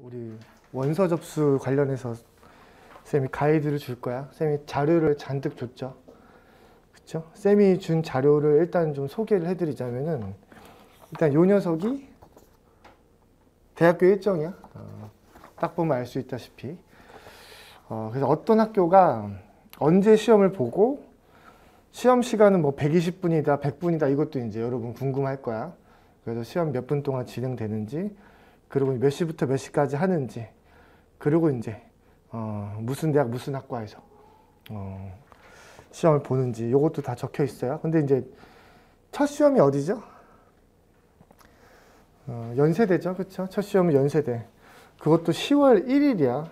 우리 원서 접수 관련해서 쌤이 가이드를 줄 거야. 쌤이 자료를 잔뜩 줬죠. 그쵸? 쌤이 준 자료를 일단 좀 소개를 해드리자면은, 일단 요 녀석이 대학교 일정이야. 딱 보면 알 수 있다시피. 그래서 어떤 학교가 언제 시험을 보고, 시험 시간은 뭐 120분이다, 100분이다, 이것도 이제 여러분 궁금할 거야. 그래서 시험 몇 분 동안 진행되는지, 그리고 몇 시부터 몇 시까지 하는지, 그리고 이제 무슨 대학 무슨 학과에서 시험을 보는지, 이것도 다 적혀 있어요. 근데 이제 첫 시험이 어디죠? 연세대죠, 그렇죠? 첫 시험은 연세대. 그것도 10월 1일이야.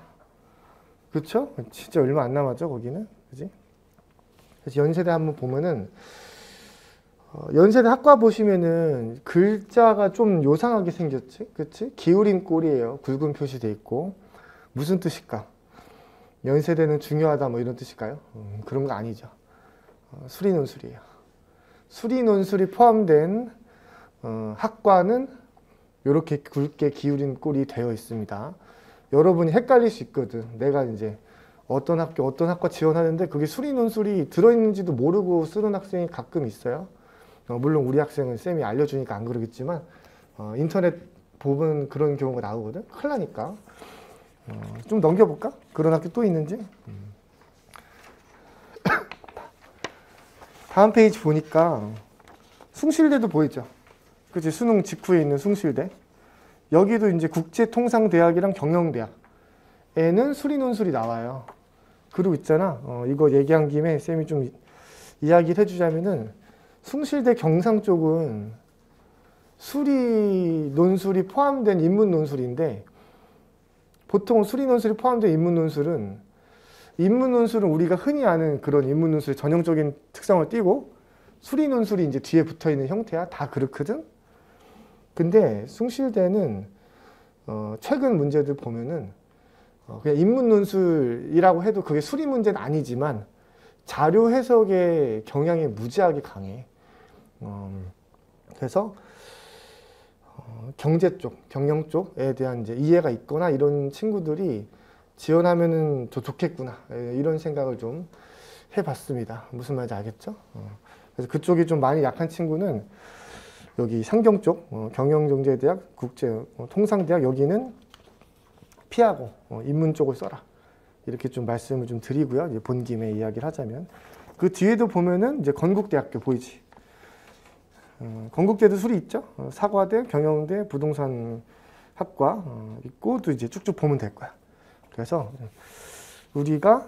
그렇죠? 진짜 얼마 안 남았죠, 거기는, 그지? 그래서 연세대 한번 보면은 연세대 학과 보시면은 글자가 좀 요상하게 생겼지, 그렇지? 기울인 꼴이에요. 굵은 표시돼 있고. 무슨 뜻일까? 연세대는 중요하다, 뭐 이런 뜻일까요? 그런 거 아니죠. 수리논술이에요. 수리논술이 포함된 학과는 이렇게 굵게 기울인 꼴이 되어 있습니다. 여러분이 헷갈릴 수 있거든. 내가 이제 어떤 학교, 어떤 학과 지원하는데 그게 수리논술이 들어있는지도 모르고 쓰는 학생이 가끔 있어요. 물론 우리 학생은 쌤이 알려주니까 안 그러겠지만 인터넷 보면 그런 경우가 나오거든. 큰일 나니까. 좀 넘겨볼까? 그런 학교 또 있는지. 다음 페이지 보니까 숭실대도 보이죠? 그치? 수능 직후에 있는 숭실대. 여기도 이제 국제통상대학이랑 경영대학에는 수리논술이 나와요. 그리고 있잖아. 이거 얘기한 김에 쌤이 좀 이야기를 해주자면은, 숭실대 경상 쪽은 수리논술이 포함된 인문논술인데, 보통 수리논술이 포함된 인문논술은 우리가 흔히 아는 그런 인문논술의 전형적인 특성을 띠고, 수리논술이 이제 뒤에 붙어 있는 형태야. 다 그렇거든. 근데 숭실대는 최근 문제들 보면은 그냥 인문논술이라고 해도 그게 수리 문제는 아니지만 자료 해석의 경향이 무지하게 강해. 그래서 경제 쪽, 경영 쪽에 대한 이제 이해가 있거나 이런 친구들이 지원하면은 더 좋겠구나, 이런 생각을 좀 해봤습니다. 무슨 말인지 알겠죠? 그래서 그쪽이 좀 많이 약한 친구는 여기 상경 쪽, 경영경제대학, 통상대학, 여기는 피하고 인문 쪽을 써라, 이렇게 좀 말씀을 좀 드리고요. 이제 본 김에 이야기를 하자면, 그 뒤에도 보면은 이제 건국대학교 보이지? 건국대도 술이 있죠? 사과대, 경영대, 부동산학과 있고, 또 이제 쭉쭉 보면 될 거야. 그래서 우리가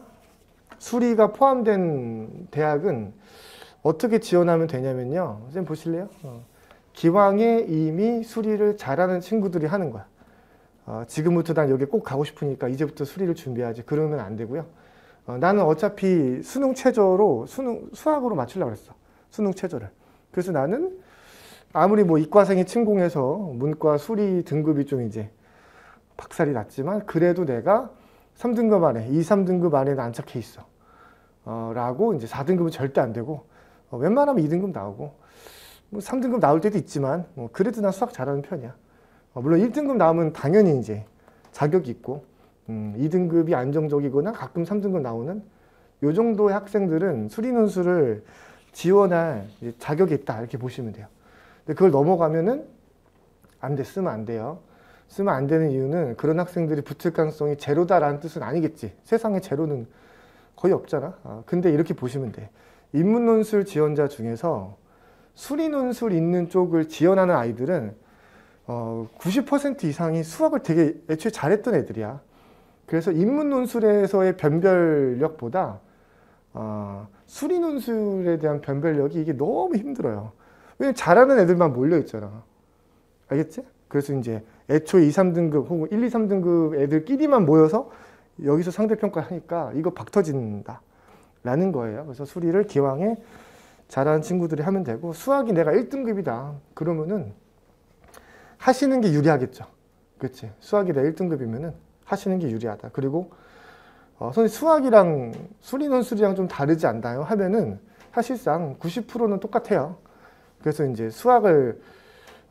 수리가 포함된 대학은 어떻게 지원하면 되냐면요. 선생님 보실래요? 기왕에 이미 수리를 잘하는 친구들이 하는 거야. 지금부터 난 여기 꼭 가고 싶으니까 이제부터 수리를 준비하지, 그러면 안 되고요. 나는 어차피 수능 최저로 수학으로 맞추려고 그랬어. 수능 최저를. 그래서 나는 아무리 뭐 이과생이 침공해서 문과 수리 등급이 좀 이제 박살이 났지만, 그래도 내가 3등급 안에, 2, 3등급 안에는 안착해 있어. 라고 이제 4등급은 절대 안 되고, 웬만하면 2등급 나오고, 뭐 3등급 나올 때도 있지만, 그래도 난 수학 잘하는 편이야. 물론 1등급 나오면 당연히 이제 자격이 있고, 2등급이 안정적이거나 가끔 3등급 나오는 요 정도의 학생들은 수리논술을 지원할 자격이 있다, 이렇게 보시면 돼요. 근데 그걸 넘어가면은 안 돼, 쓰면 안 돼요. 쓰면 안 되는 이유는 그런 학생들이 붙을 가능성이 제로다라는 뜻은 아니겠지. 세상에 제로는 거의 없잖아. 근데 이렇게 보시면 돼. 인문논술 지원자 중에서 수리논술 있는 쪽을 지원하는 아이들은 90% 이상이 수학을 되게 애초에 잘했던 애들이야. 그래서 인문논술에서의 변별력보다 수리논술에 대한 변별력이 이게 너무 힘들어요. 왜냐면 잘하는 애들만 몰려있잖아. 알겠지? 그래서 이제 애초에 2, 3등급 혹은 1, 2, 3등급 애들끼리만 모여서 여기서 상대평가를 하니까 이거 박 터진다 라는 거예요. 그래서 수리를 기왕에 잘하는 친구들이 하면 되고, 수학이 내가 1등급이다 그러면은 하시는 게 유리하겠죠. 그렇지? 수학이 내가 1등급이면은 하시는 게 유리하다. 그리고 선생님 수학이랑 수리논술이랑 좀 다르지 않나요? 하면은 사실상 90%는 똑같아요. 그래서 이제 수학을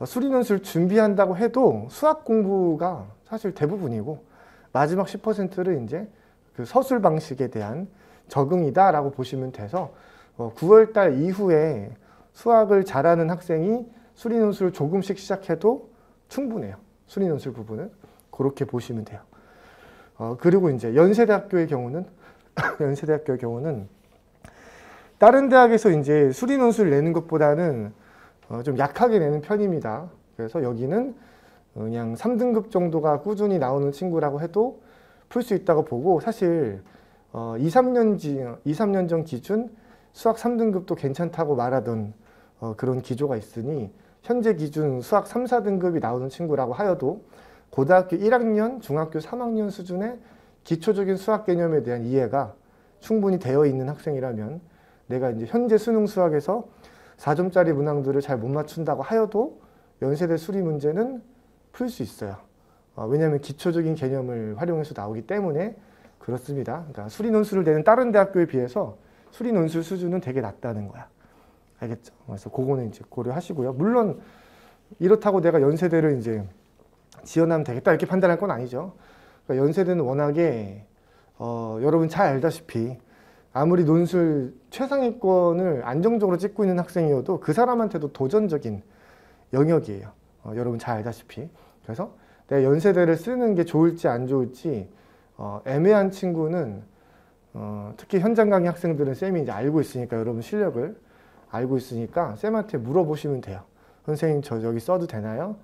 수리논술 준비한다고 해도 수학 공부가 사실 대부분이고 마지막 10%를 이제 그 서술 방식에 대한 적응이다라고 보시면 돼서 9월달 이후에 수학을 잘하는 학생이 수리논술을 조금씩 시작해도 충분해요. 수리논술 부분은 그렇게 보시면 돼요. 그리고 이제 연세대학교의 경우는 연세대학교의 경우는 다른 대학에서 이제 수리논술 내는 것보다는 좀 약하게 내는 편입니다. 그래서 여기는 그냥 3등급 정도가 꾸준히 나오는 친구라고 해도 풀 수 있다고 보고, 사실 2, 3년 전 기준 수학 3등급도 괜찮다고 말하던 그런 기조가 있으니 현재 기준 수학 3, 4등급이 나오는 친구라고 하여도 고등학교 1학년, 중학교 3학년 수준의 기초적인 수학 개념에 대한 이해가 충분히 되어 있는 학생이라면 내가 이제 현재 수능 수학에서 4점짜리 문항들을 잘 못 맞춘다고 하여도 연세대 수리 문제는 풀 수 있어요. 왜냐하면 기초적인 개념을 활용해서 나오기 때문에 그렇습니다. 그러니까 수리 논술을 내는 다른 대학교에 비해서 수리 논술 수준은 되게 낮다는 거야. 알겠죠? 그래서 그거는 이제 고려하시고요. 물론 이렇다고 내가 연세대를 이제 지원하면 되겠다 이렇게 판단할 건 아니죠. 그러니까 연세대는 워낙에 여러분 잘 알다시피 아무리 논술 최상위권을 안정적으로 찍고 있는 학생이어도 그 사람한테도 도전적인 영역이에요. 여러분 잘 알다시피. 그래서 내가 연세대를 쓰는 게 좋을지 안 좋을지 애매한 친구는 특히 현장 강의 학생들은 쌤이 이제 알고 있으니까, 여러분 실력을 알고 있으니까 쌤한테 물어보시면 돼요. 선생님 저 여기 써도 되나요?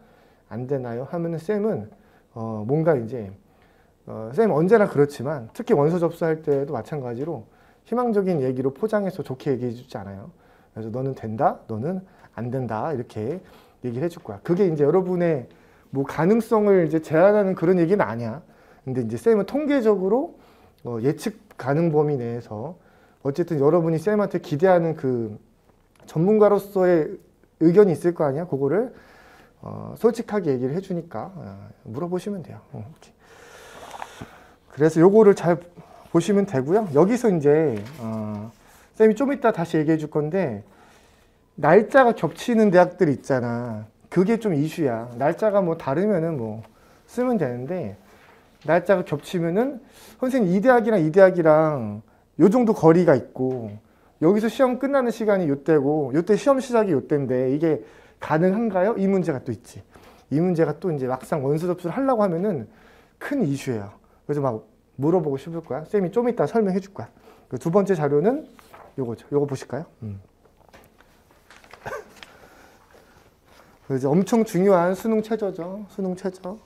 안 되나요? 하면은 쌤은 뭔가 이제 쌤 언제나 그렇지만 특히 원서 접수할 때도 마찬가지로 희망적인 얘기로 포장해서 좋게 얘기해 주지 않아요. 그래서 너는 된다, 너는 안 된다 이렇게 얘기를 해줄 거야. 그게 이제 여러분의 뭐 가능성을 이제 제한하는 그런 얘기는 아니야. 근데 이제 쌤은 통계적으로 예측 가능 범위 내에서 어쨌든 여러분이 쌤한테 기대하는 그 전문가로서의 의견이 있을 거 아니야. 그거를 솔직하게 얘기를 해주니까 물어보시면 돼요. 그래서 요거를 잘 보시면 되고요. 여기서 이제 쌤이 좀 이따 다시 얘기해 줄 건데, 날짜가 겹치는 대학들이 있잖아. 그게 좀 이슈야. 날짜가 뭐 다르면은 뭐 쓰면 되는데, 날짜가 겹치면은 선생님 이 대학이랑 이 대학이랑 요 정도 거리가 있고 여기서 시험 끝나는 시간이 요때고 요때 시험 시작이 요때인데 이게 가능한가요? 이 문제가 또 있지. 이 문제가 또 이제 막상 원서 접수를 하려고 하면은 큰 이슈예요. 그래서 막 물어보고 싶을 거야. 쌤이 좀 이따 설명해 줄 거야. 그 두 번째 자료는 요거죠. 요거 보실까요? 그래서 엄청 중요한 수능 최저죠. 수능 최저.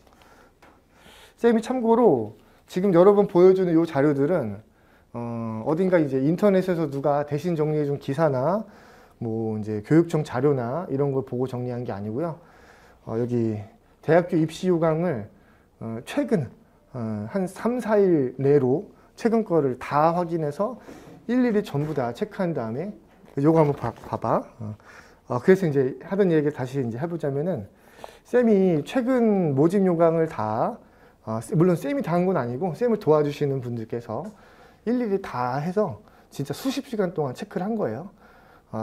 쌤이 참고로 지금 여러분 보여주는 요 자료들은 어딘가 이제 인터넷에서 누가 대신 정리해 준 기사나 뭐 이제 교육청 자료나 이런 걸 보고 정리한 게 아니고요. 여기 대학교 입시 요강을 최근 한 3, 4일 내로 최근 거를 다 확인해서 일일이 전부 다 체크한 다음에 요거 한번 봐봐. 그래서 이제 하던 얘기를 다시 이제 해보자면은 쌤이 최근 모집 요강을 다 물론 쌤이 다 한 건 아니고 쌤을 도와주시는 분들께서 일일이 다 해서 진짜 수십 시간 동안 체크를 한 거예요.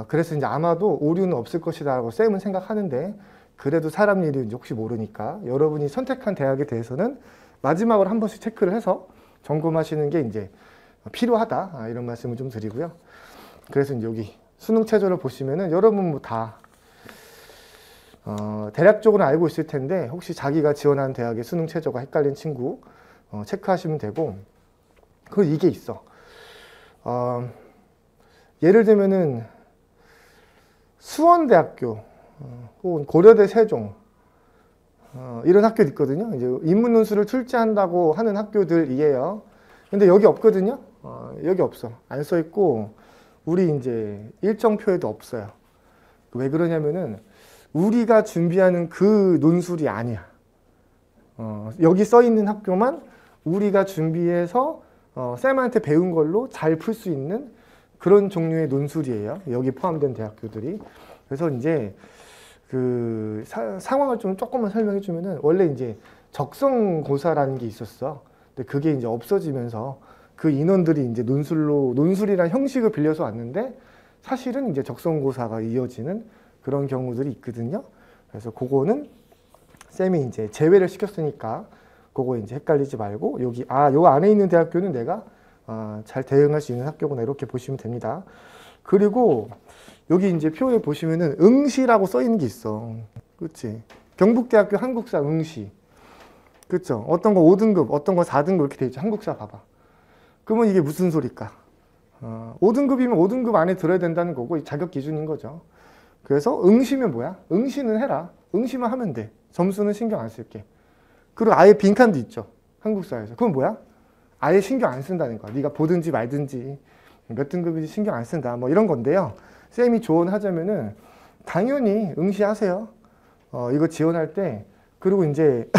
그래서 이제 아마도 오류는 없을 것이다라고 쌤은 생각하는데, 그래도 사람 일이 이제 혹시 모르니까 여러분이 선택한 대학에 대해서는 마지막으로 한 번씩 체크를 해서 점검하시는 게 이제 필요하다, 이런 말씀을 좀 드리고요. 그래서 이제 여기 수능 최저를 보시면은 여러분 뭐 다 대략적으로 알고 있을 텐데 혹시 자기가 지원하는 대학의 수능 최저가 헷갈린 친구 체크하시면 되고, 그리고 이게 있어. 예를 들면은 수원대학교 혹은 고려대 세종 이런 학교 있거든요. 이제 인문논술을 출제한다고 하는 학교들이에요. 근데 여기 없거든요. 여기 없어. 안 써 있고 우리 이제 일정표에도 없어요. 왜 그러냐면은 우리가 준비하는 그 논술이 아니야. 여기 써 있는 학교만 우리가 준비해서 쌤한테 배운 걸로 잘 풀 수 있는 그런 종류의 논술이에요. 여기 포함된 대학교들이. 그래서 이제 그 상황을 좀 조금만 설명해 주면은, 원래 이제 적성고사라는 게 있었어. 근데 그게 이제 없어지면서 그 인원들이 이제 논술이란 형식을 빌려서 왔는데 사실은 이제 적성고사가 이어지는 그런 경우들이 있거든요. 그래서 그거는 쌤이 이제 제외를 시켰으니까 그거 이제 헷갈리지 말고 여기 요 안에 있는 대학교는 내가 잘 대응할 수 있는 학교구나 이렇게 보시면 됩니다. 그리고 여기 이제 표에 보시면은 응시라고 써 있는 게 있어. 그렇지? 경북대학교 한국사 응시. 그렇죠? 어떤 거 5등급, 어떤 거 4등급 이렇게 돼 있죠. 한국사 봐봐. 그러면 이게 무슨 소리일까? 5등급이면 5등급 안에 들어야 된다는 거고 자격 기준인 거죠. 그래서 응시면 뭐야? 응시는 해라. 응시만 하면 돼. 점수는 신경 안 쓸게. 그리고 아예 빈칸도 있죠. 한국사에서. 그건 뭐야? 아예 신경 안 쓴다는 거야. 네가 보든지 말든지 몇 등급인지 신경 안 쓴다. 뭐 이런 건데요. 쌤이 조언하자면은 당연히 응시하세요. 이거 지원할 때. 그리고 이제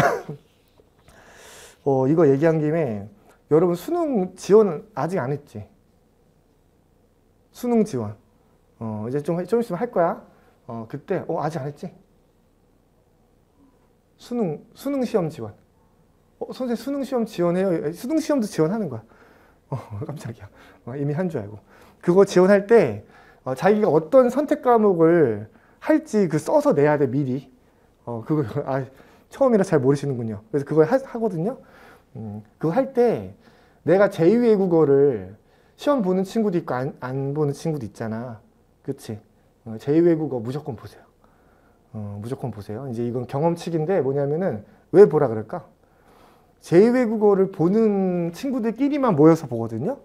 이거 얘기한 김에 여러분 수능 지원 아직 안 했지? 수능 지원. 이제 좀 있으면 할 거야. 그때 아직 안 했지? 수능 시험 지원. 선생님 수능 시험 지원해요? 수능 시험도 지원하는 거야. 깜짝이야. 이미 한 줄 알고. 그거 지원할 때 자기가 어떤 선택 과목을 할지 써서 내야 돼 미리. 그거 처음이라 잘 모르시는군요. 그래서 그걸 하거든요. 그거 할 때 내가 제2외국어를 시험 보는 친구도 있고 안 보는 친구도 있잖아. 그치? 제2외국어 무조건 보세요. 무조건 보세요. 이제 이건 경험칙인데 뭐냐면은 왜 보라 그럴까? 제2외국어를 보는 친구들끼리만 모여서 보거든요.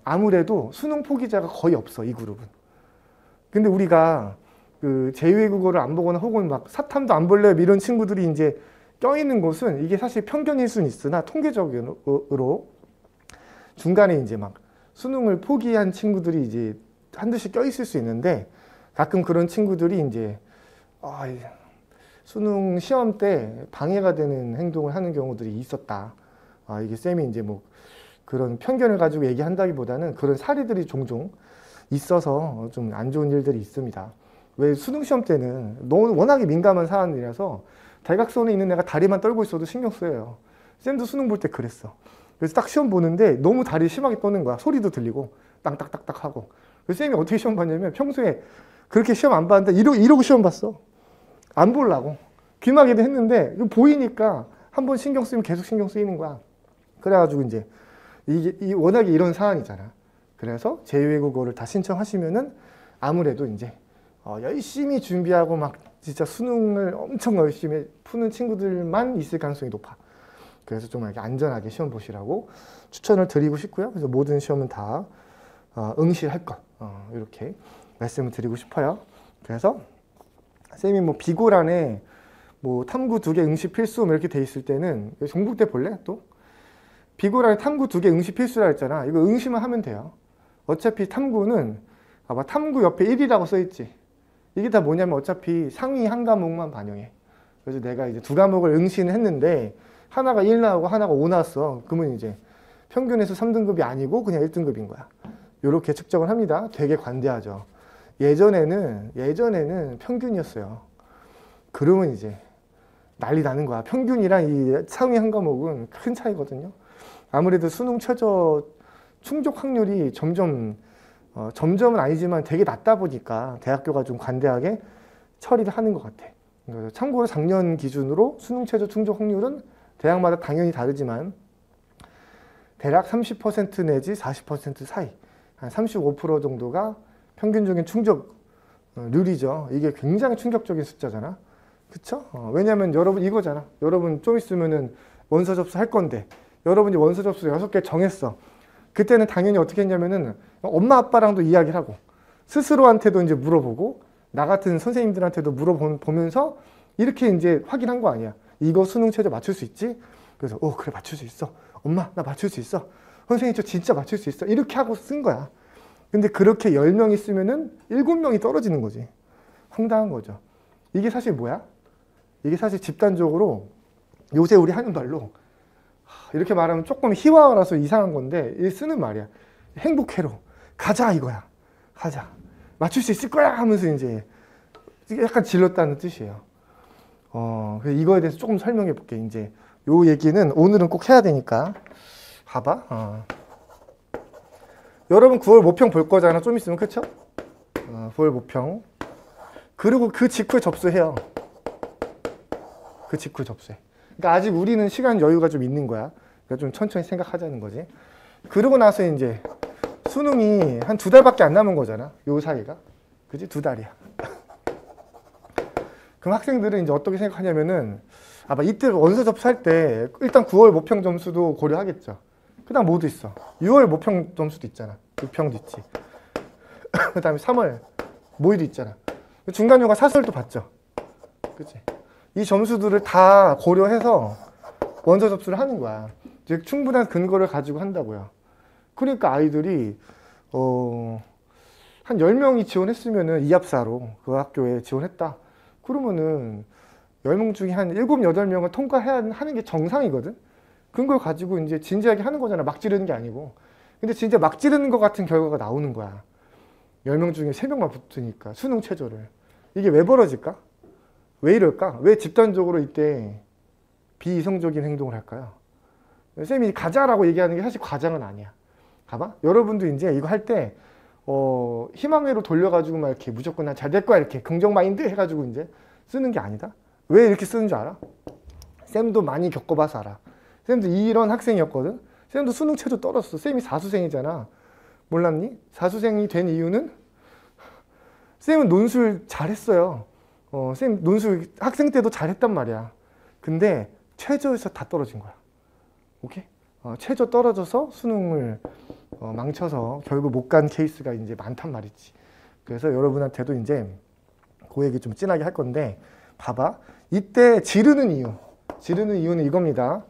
아무래도 수능 포기자가 거의 없어, 이 그룹은. 근데 우리가 그 제2외국어를 안 보거나 혹은 막 사탐도 안 볼래요 이런 친구들이 이제 껴있는 곳은 이게 사실 편견일 수는 있으나 통계적으로 중간에 이제 막 수능을 포기한 친구들이 이제 한두씩 껴있을 수 있는데 가끔 그런 친구들이 이제 수능 시험 때 방해가 되는 행동을 하는 경우들이 있었다. 이게 쌤이 이제 뭐 그런 편견을 가지고 얘기한다기보다는 그런 사례들이 종종 있어서 좀 안 좋은 일들이 있습니다. 왜 수능 시험 때는 워낙에 민감한 사안이라서 대각선에 있는 애가 다리만 떨고 있어도 신경 쓰여요. 쌤도 수능 볼 때 그랬어. 그래서 딱 시험 보는데 너무 다리 심하게 떠는 거야. 소리도 들리고 땅딱딱딱 하고. 그래서 쌤이 어떻게 시험 봤냐면 평소에 그렇게 시험 안 봤는데 이러고 시험 봤어. 안 보려고. 귀마개도 했는데 이거 보이니까 한번 신경 쓰면 계속 신경 쓰이는 거야. 그래가지고 이제 이게 워낙에 이런 사안이잖아. 그래서 제2외국어를 다 신청하시면은 아무래도 이제 열심히 준비하고 막 진짜 수능을 엄청 열심히 푸는 친구들만 있을 가능성이 높아. 그래서 좀 이렇게 안전하게 시험 보시라고 추천을 드리고 싶고요. 그래서 모든 시험은 다 응시할 것 이렇게 말씀을 드리고 싶어요. 그래서 쌤이 뭐 비고란에 뭐 탐구 2개 응시 필수 이렇게 돼 있을 때는 종북대 볼래? 또 비고란에 탐구 2개 응시 필수라 했잖아. 이거 응시만 하면 돼요. 어차피 탐구는 아마 탐구 옆에 1이라고 써 있지. 이게 다 뭐냐면 어차피 상위 한 과목만 반영해. 그래서 내가 이제 2과목을 응시는 했는데 하나가 1 나오고 하나가 5 나왔어. 그러면 이제 평균에서 3등급이 아니고 그냥 1등급인 거야. 이렇게 측정을 합니다. 되게 관대하죠. 예전에는 평균이었어요. 그러면 이제 난리 나는 거야. 평균이랑 이 상위 한 과목은 큰 차이거든요. 아무래도 수능 최저 충족 확률이 점점은 아니지만 되게 낮다 보니까 대학교가 좀 관대하게 처리를 하는 것 같아. 참고로 작년 기준으로 수능 최저 충족 확률은 대학마다 당연히 다르지만 대략 30% 내지 40% 사이, 한 35% 정도가 평균적인 충족률이죠. 이게 굉장히 충격적인 숫자잖아. 그쵸? 왜냐면 여러분 이거잖아. 여러분 좀 있으면은 원서 접수할 건데 여러분이 원서 접수 6개 정했어. 그때는 당연히 어떻게 했냐면은 엄마 아빠랑도 이야기를 하고 스스로한테도 이제 물어보고 나 같은 선생님들한테도 물어보면서 이렇게 이제 확인한 거 아니야. 이거 수능 최저 맞출 수 있지? 그래서 그래 맞출 수 있어. 엄마 나 맞출 수 있어. 선생님 저 진짜 맞출 수 있어. 이렇게 하고 쓴 거야. 근데 그렇게 10명이 쓰면은 7명이 떨어지는 거지. 황당한 거죠. 이게 사실 뭐야? 이게 사실 집단적으로 요새 우리 하는 말로 이렇게 말하면 조금 희화라서 이상한 건데 쓰는 말이야. 행복해로 가자 이거야. 가자. 맞출 수 있을 거야 하면서 이제 약간 질렀다는 뜻이에요. 그래서 이거에 대해서 조금 설명해 볼게. 이제 요 얘기는 오늘은 꼭 해야 되니까 봐봐. 여러분 9월 모평 볼 거잖아. 좀 있으면 그쵸? 9월 모평. 그리고 그 직후에 접수해요. 그 직후에 접수해. 그러니까 아직 우리는 시간 여유가 좀 있는 거야. 그러니까 좀 천천히 생각하자는 거지. 그러고 나서 이제 수능이 한 2달밖에 안 남은 거잖아. 요 사이가. 그지? 2달이야. 그럼 학생들은 이제 어떻게 생각하냐면은 아마 이때 원서 접수할 때 일단 9월 모평 점수도 고려하겠죠. 그 다음 뭐도 있어. 6월 모평 점수도 있잖아. 모평도 있지. 그 다음에 3월 모의도 있잖아. 중간휴가 사설도 봤죠. 그치? 이 점수들을 다 고려해서 원서 접수를 하는 거야. 즉 충분한 근거를 가지고 한다고요. 그러니까 아이들이 한 10명이 지원했으면은 이합사로 그 학교에 지원했다. 그러면은 10명 중에 한 7, 8명은 통과해야 하는 게 정상이거든. 그런 걸 가지고 이제 진지하게 하는 거잖아. 막 지르는 게 아니고. 근데 진짜 막 지르는 것 같은 결과가 나오는 거야. 10명 중에 3명만 붙으니까 수능 최저를. 이게 왜 벌어질까? 왜 이럴까? 왜 집단적으로 이때 비이성적인 행동을 할까요? 쌤이 가자라고 얘기하는 게 사실 과장은 아니야. 가봐. 여러분도 이제 이거 할 때 희망회로 돌려가지고 막 이렇게 무조건 난 잘 될 거야 이렇게 긍정 마인드 해가지고 이제 쓰는 게 아니다. 왜 이렇게 쓰는 줄 알아? 쌤도 많이 겪어봐서 알아. 쌤도 이런 학생이었거든. 쌤도 수능 최저 떨었어. 쌤이 사수생이잖아. 몰랐니? 사수생이 된 이유는 쌤은 논술 잘했어요. 쌤 논술 학생 때도 잘했단 말이야. 근데 최저에서 다 떨어진 거야. 오케이? 최저 떨어져서 수능을 망쳐서 결국 못 간 케이스가 이제 많단 말이지. 그래서 여러분한테도 이제 그 얘기 좀 진하게 할 건데 봐봐. 이때 지르는 이유는 이겁니다.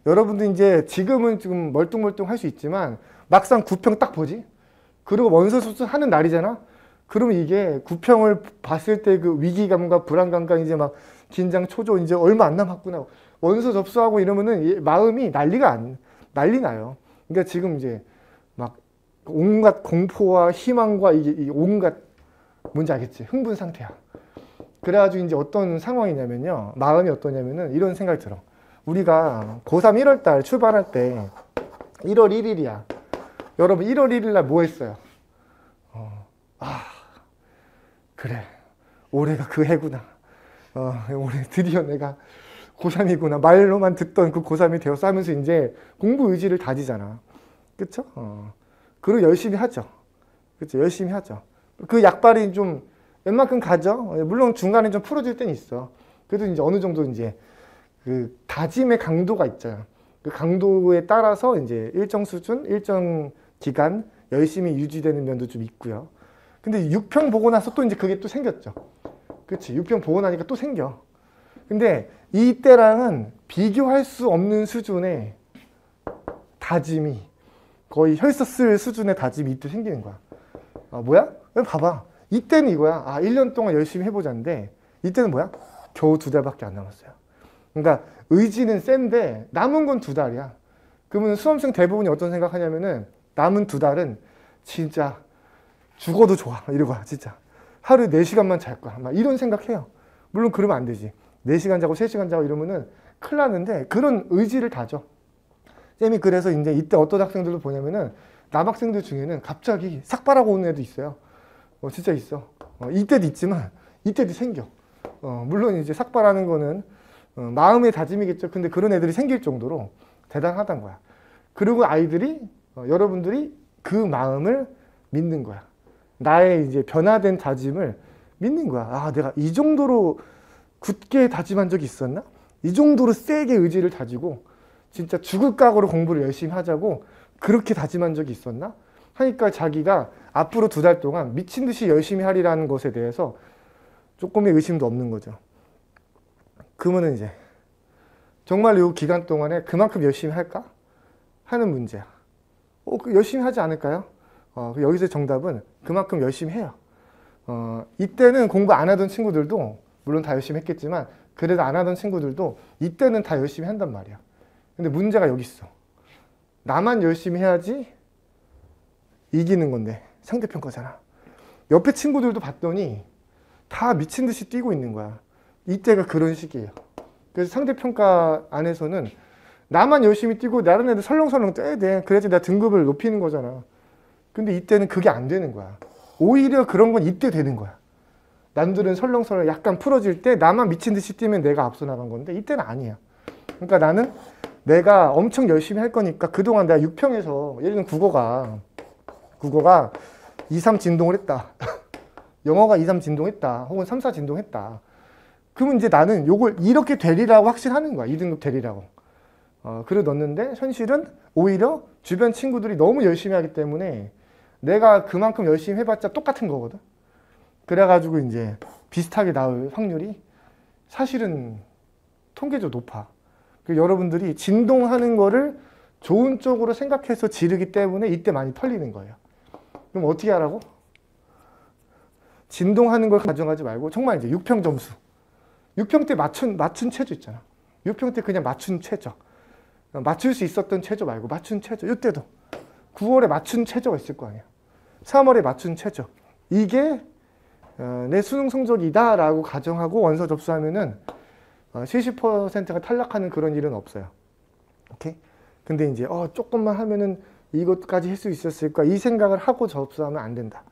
여러분들 이제 지금은 지금 멀뚱멀뚱 할 수 있지만 막상 구평 딱 보지? 그리고 원서 접수하는 날이잖아? 그러면 이게 구평을 봤을 때 그 위기감과 불안감과 이제 막 긴장 초조 이제 얼마 안 남았구나. 원서 접수하고 이러면은 마음이 난리 나요. 그러니까 지금 이제 막 온갖 공포와 희망과 이게 온갖 뭔지 알겠지? 흥분 상태야. 그래가지고 이제 어떤 상황이냐면요. 마음이 어떠냐면은 이런 생각이 들어. 우리가 고3 1월 달 출발할 때 1월 1일이야. 여러분 1월 1일 날 뭐 했어요? 그래. 올해가 그 해구나. 올해 드디어 내가 고3이구나. 말로만 듣던 그 고3이 되었어 하면서 이제 공부 의지를 다지잖아. 그쵸? 그리고 열심히 하죠. 그쵸? 열심히 하죠. 그 약발이 좀 웬만큼 가죠. 물론 중간에 좀 풀어질 때는 있어. 그래도 이제 어느 정도 이제 그 다짐의 강도가 있잖아. 그 강도에 따라서 이제 일정 수준, 일정 기간 열심히 유지되는 면도 좀 있고요. 근데 6평 보고 나서 또 이제 그게 또 생겼죠. 그치? 6평 보고 나니까 또 생겨. 근데 이때랑은 비교할 수 없는 수준의 다짐이 거의 혈서 쓸 수준의 다짐이 이때 생기는 거야. 뭐야? 봐봐. 이때는 이거야. 1년 동안 열심히 해보자인데 이때는 뭐야? 겨우 2달밖에 안 남았어요. 그러니까 의지는 센데 남은 건 2달이야. 그러면 수험생 대부분이 어떤 생각하냐면은 남은 2달은 진짜 죽어도 좋아. 이러고 진짜. 하루에 4시간만 잘 거야. 막 이런 생각해요. 물론 그러면 안 되지. 4시간 자고 3시간 자고 이러면은 큰일 나는데 그런 의지를 다져. 쌤이 그래서 이제 이때 어떤 학생들도 보냐면은 남학생들 중에는 갑자기 삭발하고 오는 애도 있어요. 진짜 있어. 이때도 있지만 이때도 생겨. 물론 이제 삭발하는 거는 마음의 다짐이겠죠. 근데 그런 애들이 생길 정도로 대단하단 거야. 그리고 아이들이 여러분들이 그 마음을 믿는 거야. 나의 이제 변화된 다짐을 믿는 거야. 내가 이 정도로 굳게 다짐한 적이 있었나? 이 정도로 세게 의지를 다지고 진짜 죽을 각오로 공부를 열심히 하자고 그렇게 다짐한 적이 있었나? 하니까 자기가 앞으로 2달 동안 미친 듯이 열심히 하리라는 것에 대해서 조금의 의심도 없는 거죠. 그러면은 이제 정말 이 기간 동안에 그만큼 열심히 할까? 하는 문제야. 열심히 하지 않을까요? 여기서 정답은 그만큼 열심히 해요. 이때는 공부 안 하던 친구들도 물론 다 열심히 했겠지만 그래도 안 하던 친구들도 이때는 다 열심히 한단 말이야. 근데 문제가 여기 있어. 나만 열심히 해야지 이기는 건데 상대편 거잖아. 옆에 친구들도 봤더니 다 미친 듯이 뛰고 있는 거야. 이때가 그런 시기예요. 그래서 상대평가 안에서는 나만 열심히 뛰고 다른 애들 설렁설렁 뛰어야 돼. 그래야지 내가 등급을 높이는 거잖아. 근데 이때는 그게 안 되는 거야. 오히려 그런 건 이때 되는 거야. 남들은 설렁설렁 약간 풀어질 때 나만 미친 듯이 뛰면 내가 앞서 나간 건데 이때는 아니야. 그러니까 나는 내가 엄청 열심히 할 거니까 그동안 내가 6평에서 예를 들면 국어가 2, 3 진동을 했다. 영어가 2, 3 진동했다. 혹은 3, 4 진동했다. 그러면 이제 나는 요걸 이렇게 되리라고 확신하는 거야. 2등급 되리라고. 글을 넣었는데 현실은 오히려 주변 친구들이 너무 열심히 하기 때문에 내가 그만큼 열심히 해봤자 똑같은 거거든. 그래가지고 이제 비슷하게 나올 확률이 사실은 통계적으로 높아. 여러분들이 진동하는 거를 좋은 쪽으로 생각해서 지르기 때문에 이때 많이 털리는 거예요. 그럼 어떻게 하라고? 진동하는 걸 가정하지 말고 정말 이제 6평 점수. 6평 때 맞춘 체조 있잖아. 6평 때 그냥 맞춘 체조. 맞출 수 있었던 체조 말고 맞춘 체조. 이때도 9월에 맞춘 체조가 있을 거 아니야. 3월에 맞춘 체조. 이게 내 수능 성적이다 라고 가정하고 원서 접수하면은 70%가 탈락하는 그런 일은 없어요. 오케이? 근데 이제 조금만 하면은 이것까지 할 수 있었을까 이 생각을 하고 접수하면 안 된다.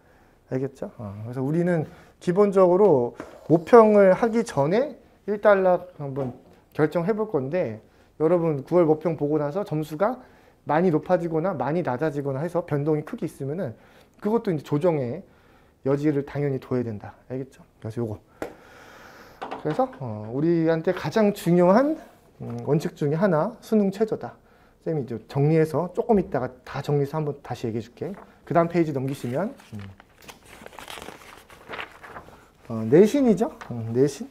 알겠죠? 그래서 우리는 기본적으로 모평을 하기 전에 1단락 한번 결정해 볼 건데 여러분 9월 모평 보고 나서 점수가 많이 높아지거나 많이 낮아지거나 해서 변동이 크게 있으면은 그것도 이제 조정의 여지를 당연히 둬야 된다. 알겠죠? 그래서 요거. 그래서 우리한테 가장 중요한 원칙 중에 하나 수능 최저다. 쌤이 이제 정리해서 조금 있다가 다 정리해서 한번 다시 얘기해 줄게. 그 다음 페이지 넘기시면 내신이죠. 내신.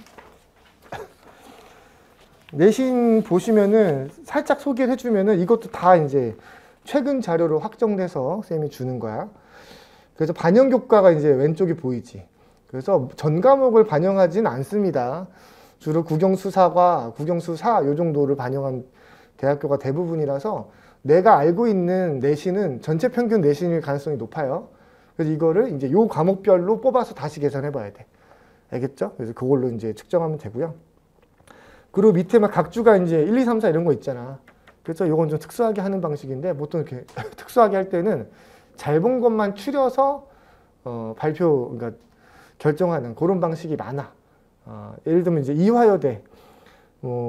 내신 보시면은 살짝 소개를 해주면은 이것도 다 이제 최근 자료로 확정돼서 쌤이 주는 거야. 그래서 반영 교과가 이제 왼쪽이 보이지. 그래서 전 과목을 반영하진 않습니다. 주로 국영수사과, 국영수사 요 정도를 반영한 대학교가 대부분이라서 내가 알고 있는 내신은 전체 평균 내신일 가능성이 높아요. 그래서 이거를 이제 요 과목별로 뽑아서 다시 계산해 봐야 돼. 알겠죠? 그래서 그걸로 이제 측정하면 되고요. 그리고 밑에 막 각주가 이제 1, 2, 3, 4 이런 거 있잖아. 그래서 요건 좀 특수하게 하는 방식인데 보통 이렇게 특수하게 할 때는 잘 본 것만 추려서 그러니까 결정하는 그런 방식이 많아. 예를 들면 이제 이화여대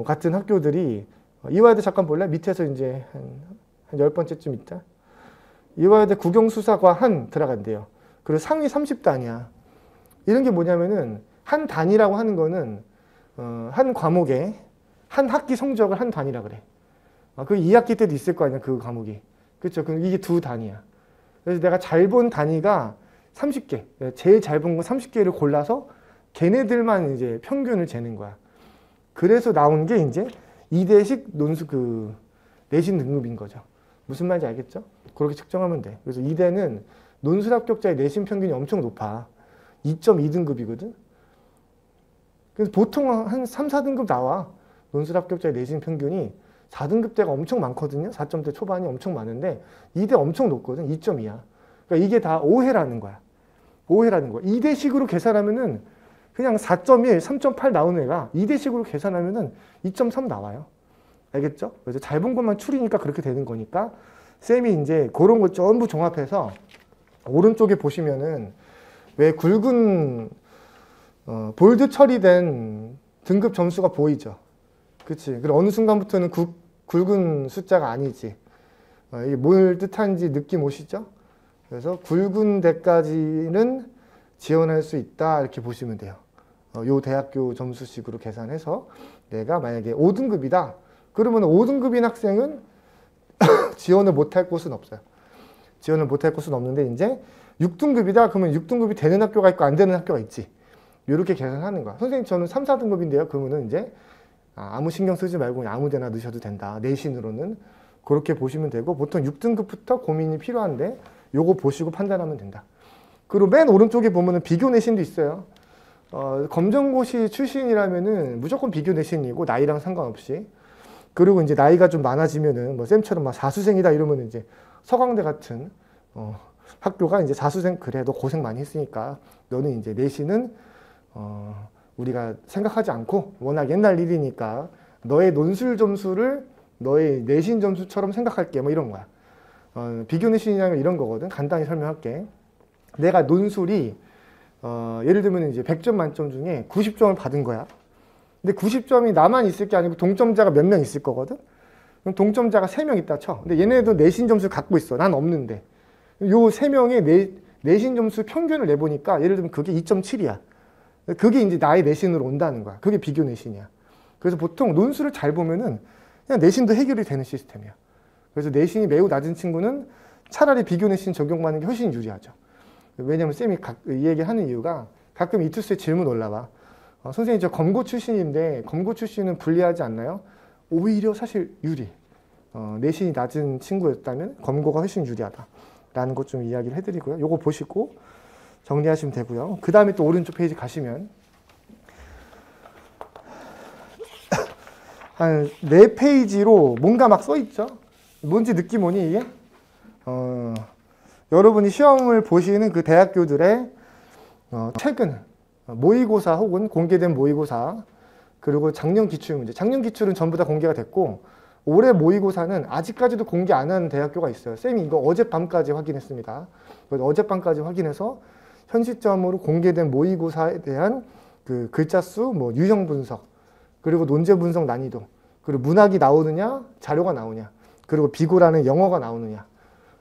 같은 학교들이 이화여대 잠깐 볼래? 밑에서 이제 한 10번째쯤 있다. 이화여대 국영수사과 한 들어간대요. 그리고 상위 30단이야. 이런 게 뭐냐면은 한 단이라고 하는 거는 한 과목에 한 학기 성적을 한 단이라 그래. 그 2학기 때도 있을 거 아니야, 그 과목이. 그렇죠? 그럼 이게 두 단이야. 그래서 내가 잘 본 단위가 30개, 제일 잘 본 거 30개를 골라서 걔네들만 이제 평균을 재는 거야. 그래서 나온 게 이제 2대식 논술 내신 등급인 거죠. 무슨 말인지 알겠죠? 그렇게 측정하면 돼. 그래서 2대는 논술 합격자의 내신 평균이 엄청 높아. 2.2등급이거든. 그래서 보통 한 3, 4등급 나와. 논술 합격자의 내신 평균이 4등급대가 엄청 많거든요. 4점대 초반이 엄청 많은데 2대 엄청 높거든. 2.2야. 그러니까 이게 다 오해라는 거야. 오해라는 거야. 2대식으로 계산하면은 그냥 4.1, 3.8 나오는 애가 2대식으로 계산하면은 2.3 나와요. 알겠죠? 그래서 잘 본 것만 추리니까 그렇게 되는 거니까 쌤이 이제 그런 거 전부 종합해서 오른쪽에 보시면은 왜 굵은 볼드 처리된 등급 점수가 보이죠? 그치? 그리고 어느 순간부터는 굵은 숫자가 아니지. 이게 뭘 뜻하는지 느낌 오시죠? 그래서 굵은 데까지는 지원할 수 있다 이렇게 보시면 돼요. 요 대학교 점수식으로 계산해서 내가 만약에 5등급이다. 그러면 5등급인 학생은 지원을 못할 곳은 없어요. 지원을 못할 곳은 없는데 이제 6등급이다. 그러면 6등급이 되는 학교가 있고 안 되는 학교가 있지. 이렇게 계산하는 거야. 선생님 저는 3, 4등급인데요. 그러면은 이제 아무 신경 쓰지 말고 아무 데나 넣으셔도 된다. 내신으로는 그렇게 보시면 되고 보통 6등급부터 고민이 필요한데 요거 보시고 판단하면 된다. 그리고 맨 오른쪽에 보면은 비교 내신도 있어요. 검정고시 출신이라면은 무조건 비교 내신이고 나이랑 상관없이. 그리고 이제 나이가 좀 많아지면은 뭐 쌤처럼 막 사수생이다 이러면 이제 서강대 같은 학교가 이제 사수생 그래 너 고생 많이 했으니까 너는 이제 내신은 우리가 생각하지 않고 워낙 옛날 일이니까 너의 논술 점수를 너의 내신 점수처럼 생각할게 뭐 이런 거야. 비교 내신이라면 이런 거거든. 간단히 설명할게. 내가 논술이 예를 들면 이제 100점 만점 중에 90점을 받은 거야. 근데 90점이 나만 있을 게 아니고 동점자가 몇 명 있을 거거든? 그럼 동점자가 3명 있다 쳐. 근데 얘네도 내신 점수 갖고 있어. 난 없는데. 요 3명의 내신 점수 평균을 내보니까 예를 들면 그게 2.7이야. 그게 이제 나의 내신으로 온다는 거야. 그게 비교 내신이야. 그래서 보통 논술을 잘 보면은 그냥 내신도 해결이 되는 시스템이야. 그래서 내신이 매우 낮은 친구는 차라리 비교 내신 적용받는 게 훨씬 유리하죠. 왜냐면 쌤이 이 얘기하는 이유가 가끔 이 투스에 질문 올라와. 선생님 저 검고 출신인데 검고 출신은 불리하지 않나요? 오히려 사실 유리. 내신이 낮은 친구였다면 검고가 훨씬 유리하다. 라는 것 좀 이야기를 해드리고요. 요거 보시고 정리하시면 되고요. 그 다음에 또 오른쪽 페이지 가시면 한 4페이지로 뭔가 막 써있죠? 뭔지 느낌 오니 이게? 여러분이 시험을 보시는 그 대학교들의 최근 모의고사 혹은 공개된 모의고사 그리고 작년 기출문제, 작년 기출은 전부 다 공개가 됐고 올해 모의고사는 아직까지도 공개 안 하는 대학교가 있어요. 쌤이 이거 어젯밤까지 확인했습니다. 어젯밤까지 확인해서 현 시점으로 공개된 모의고사에 대한 그 글자 수, 뭐 유형 분석, 그리고 논제 분석 난이도, 그리고 문학이 나오느냐, 자료가 나오냐, 그리고 비고라는 영어가 나오느냐